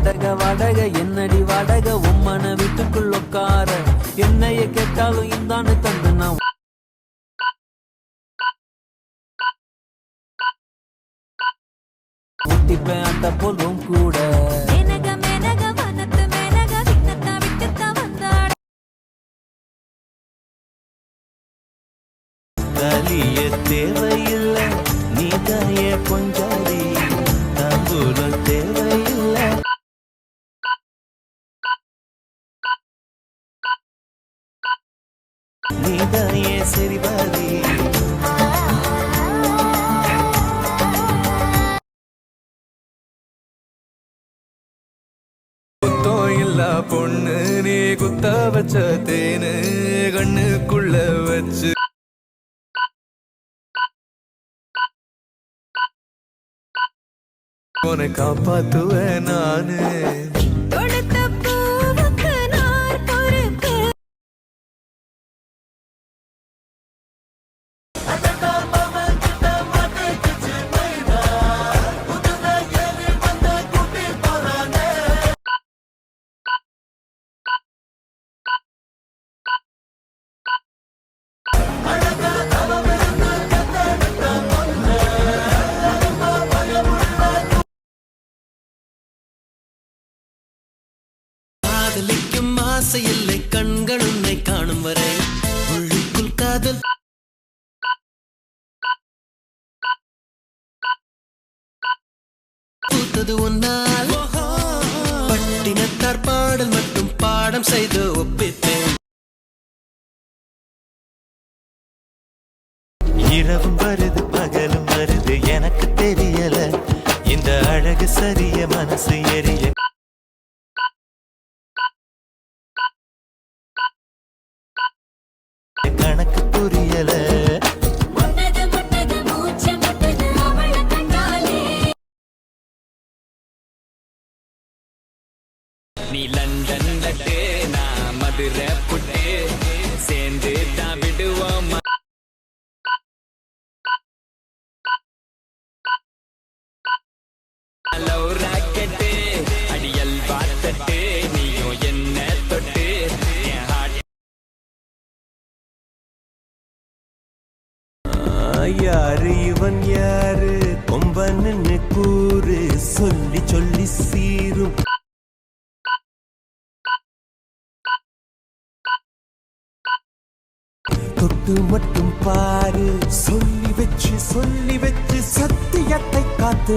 வாடகை என்னடி வாடகை உம்மன வீட்டுக்குள் உட்கார என்னைய கேட்டாலும் இந்தான்னு தந்து நான் ஊட்டிப்பேன் அந்த போலும் கூட கலிய தேவையில்லை நீ தாய கொஞ்சாடி தாம்பூலம் தேவையில்லை நீ தாய சரிபாதி பொண்ணு நீ குத்த வச்ச தேனு கண்ணுக்குள்ள வச்சு உன்னை காப்பாத்துவேன் நானு காதலிக்கும் ஆசை இல்லை கண்கள் உன்னை காணும் வரை உள்ளுக்குள் காதல் பூத்தது ஒன்னால் பட்டினத்தார் பாடல் மட்டும் பாடம் செய்து ஒப்பித்தேன் இரவும் வருது பகலும் வருது எனக்கு தெரியல இந்த அழகு சரிய மனசு எரிய கணக்கு புரியல நீ லண்டன் லட்டு நான் மதுரை புட்டு சேர்ந்து தான் விடுவோம் ஹலோ ராக்கெட்டு அடியல் பார்த்தட்டு நீயும் என்ன தொட்டு யாரு இவன் யாரு கொம்பன்னு கூறு சொல்லி சொல்லி சீரும் தொட்டு மட்டும் பாரு சொல்லி வச்சு சத்தியத்தை காத்து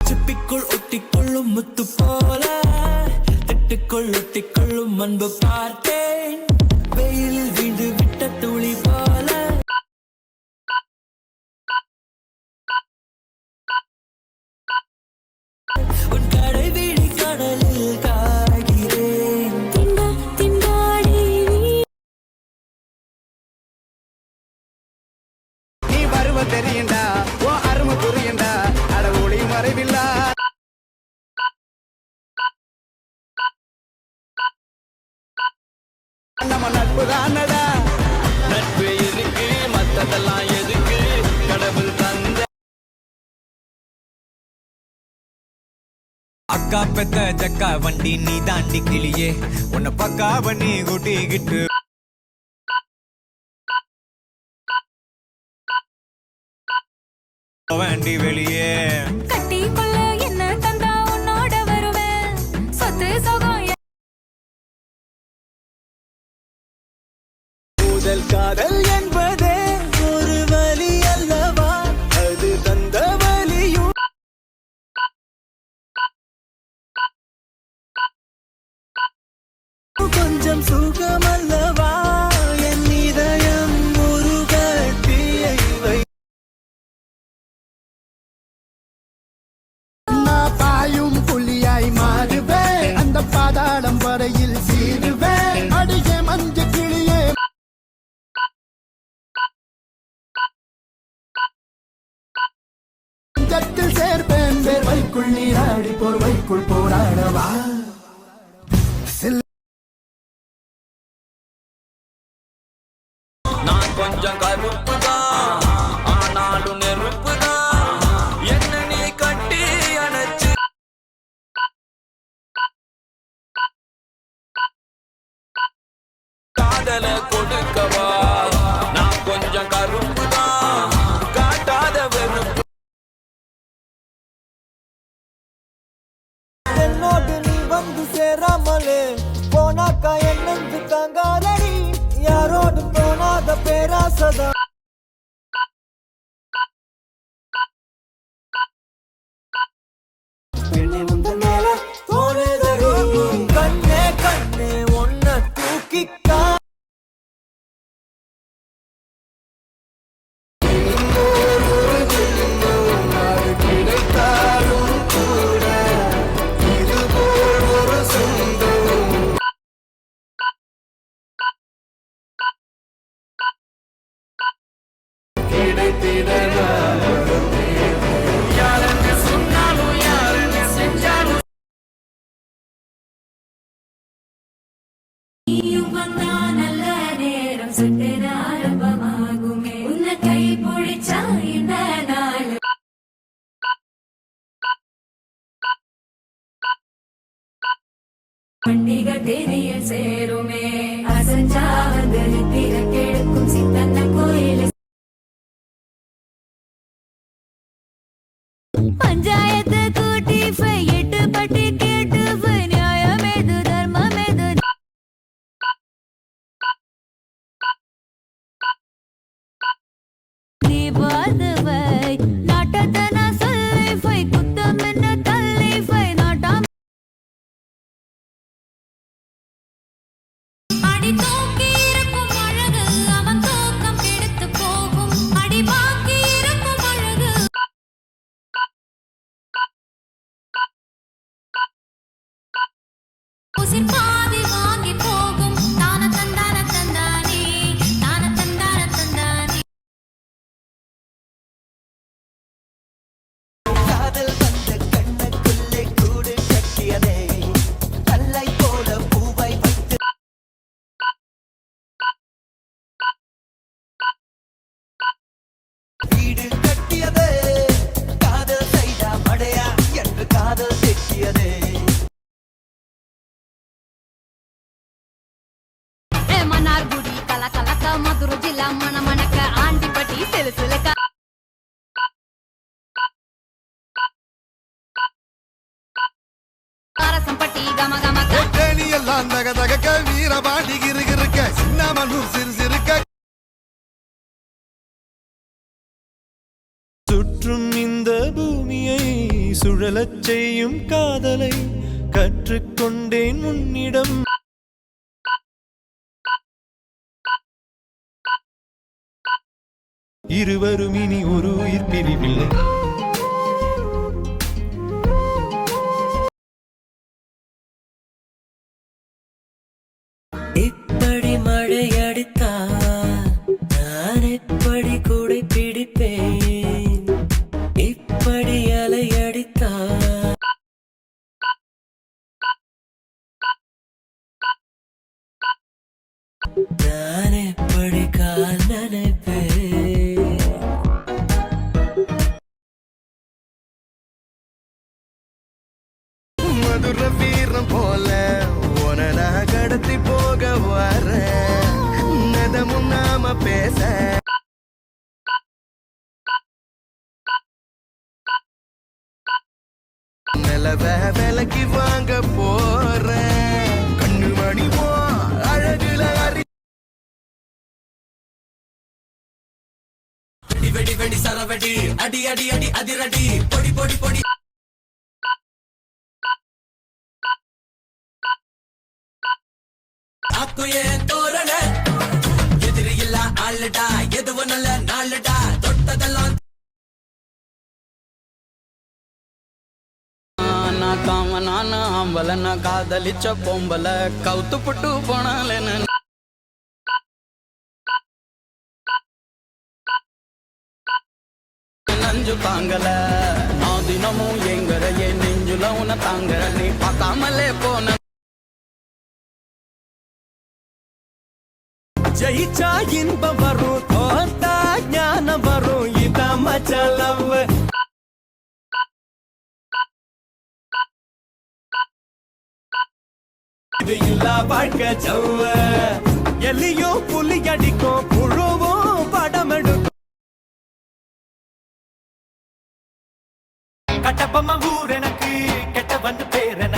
சிப்பிக்குள் ஒட்டிக்கொள்ளும் முத்து போல திட்டுக்குள் ஒட்டிக்கொள்ளும் அன்பு பார்த்தேன் வெயிலில் வீண்டு விட்ட துளி போல உன் கடை வீடி கடலில் காகிறேன் நீ வருவ தெரியுண்டா ஓ அருமை புரியுண்டா அட ஒளி மறைவில்லா நம்ம நட்பு தானடா நட்பு இருக்கு மத்ததெல்லாம் எதுக்கு கடவுள் தந்த அக்கா பெத்த ஜக்கா வண்டி நீ தாண்டி கிளியே உன்னை பக்கா பண்ணி கூட்டிக்கிட்டு வேண்டி வெளியே கட்டிக்குள்ள என்ன தந்தா உன்னோட வருவேன் சொத்து சொகம் முதல் காதல் என்பதே ஒரு வலி அல்லவா அது தந்த வலியும் கொஞ்சம் சுகம் அல்லவா என் இதயம் ஒரு கட்டியை வை நான் பாயும் புலியாய் மாறுவேன் அந்த பாதாளம் வரையில் சீருவேன் அடிய மஞ்ச கிளியே ஜத்தில் சேர்ப்பேன் வேர்வைக்குள் நீராடி போர்வைக்குள் போராடவா நான் கொஞ்சம் கருப்புதான் ஆனாலும் நெருப்புதான் என்ன நீ காதல கொடுக்கவா நான் கொஞ்சம் கருப்பு தான் காட்டாத வெறுப்பு என்னோடு நீ வந்து சேராமலே போனாக்கா என்னென்று தாங்காதடி யாரோடு போனாத பேராசதா பெண்ணே முந்த மேல தோணுதடி கண்ணே கண்ணே ஒன்ன தூக்கிக்கா பண்டிகை தேதியில் சேருமே அசஞ்சா வந்து திறக்கெடுக்கும் சித்தன்ன கோயில் பஞ்சாயத்து கூட்டி 8 பட்டி கேட்டு நியாயமேது தர்மமேது நீ பார்த்துவை நாட்டத்தை நான் சொல்லி குத்தம் என்ன தள்ளி நாட்டாம் அடி தூக்கி இருக்கும் அழகு அவன் தூக்கம் கெடுத்து போகும் அடி பாக்கி இருக்கும் அழகு உசிர் பாதி வாங்கி போகும் தான தந்தான தந்தானே தான தந்தான தந்தானே காதல் வந்த கண்ணுக்குள்ளே கூடு கட்டியதே கல்லை போல பூவை வைத்து வீடு கட்டியதே காதல் செய்தா மடையா என்று காதல் தெட்டியதே మన్నార్గుడి కల కలక మధుర జిల్లా మన మనక ఆంటిపటి సిలసిలక அரசம்பட்டி கம கமக தேனி எல்லாம் தக தகக்க வீரபாண்டி கிருகிருக்க சின்னமனூர் சிறு சிறுக்க சுற்றும் இந்த பூமியை சுழலச் செய்யும் காதலை கற்றுக்கொண்டேன் உன்னிடம் இருவரும் இனி ஒரு உயிர் பிரிவில்லை இப்படி மழை அடித்தால் நான் எப்படி கூடை பிடிப்பேன் இப்படி அலை அடித்தால் நான் எப்படி கால் நினைப்பேன் மதுர வீரம் போல உனனா கடத்தி போக வர நதமும் நாம பேச நிலவ விலக்கி வாங்க போற கண்ணு மணிவோ அழகுல அறி வெடி வெடி சரவெடி அடி அடி அடி அதிரடி பொடி பொடி பொடி அக்குயே தோரண எதிரி இல்ல ஆளுடா எதுவும் நல்ல நாளுடா தொட்டதெல்லாம் காமனான ஆம்பல நான் காதலிச்ச பொம்பல கவுத்து புட்டு போனாலேன்னு நஞ்சு தாங்கல நான் தினமும் எங்கறையே நெஞ்சுல உன தாங்கற நீ பார்க்காமலே போன ஜெயிச்சா இன்பம் வரும் தோத்தா ஞானம் வரும் இதான் மச்சலவ் இது இல்லா வாழ்க்கை சவ்வு எலியும் புலி அடிக்கும் புழுவும் படம் எடுக்கும் கட்டப்பம்மா ஊர் எனக்கு கெட்ட வந்து பேர் எனக்கு